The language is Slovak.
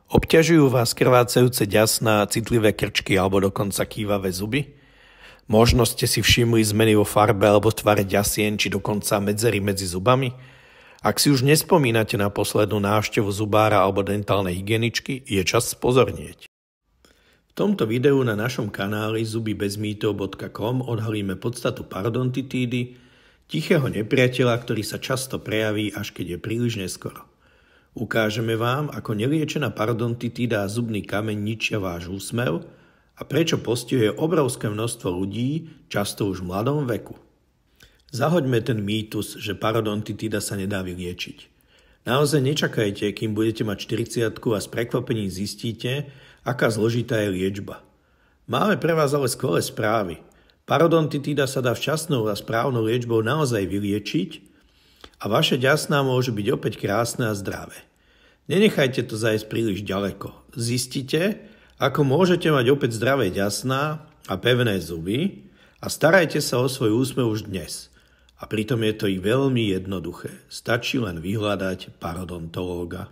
Obťažujú vás krvácajúce ďasná, citlivé krčky alebo dokonca kývavé zuby? Možno ste si všimli zmeny vo farbe alebo tvare ďasien či dokonca medzery medzi zubami? Ak si už nespomínate na poslednú návštevu zubára alebo dentálnej hygieničky, je čas spozornieť. V tomto videu na našom kanáli zubybezmýtov.com odhalíme podstatu parodontitídy, tichého nepriateľa, ktorý sa často prejaví, až keď je príliš neskoro. Ukážeme vám, ako neliečená parodontitída a zubný kameň ničia váš úsmev a prečo postihuje obrovské množstvo ľudí, často už v mladom veku. Zahoďme ten mýtus, že parodontitída sa nedá vyliečiť. Naozaj nečakajte, kým budete mať 40-ku a s prekvapením zistíte, aká zložitá je liečba. Máme pre vás ale skvelé správy. Parodontitída sa dá včasnou a správnou liečbou naozaj vyliečiť a vaše ďasná môžu byť opäť krásne a zdravé. Nenechajte to zajsť príliš ďaleko. Zistite, ako môžete mať opäť zdravé ďasná a pevné zuby a starajte sa o svoj úsmev už dnes. A pritom je to i veľmi jednoduché. Stačí len vyhľadať parodontológa.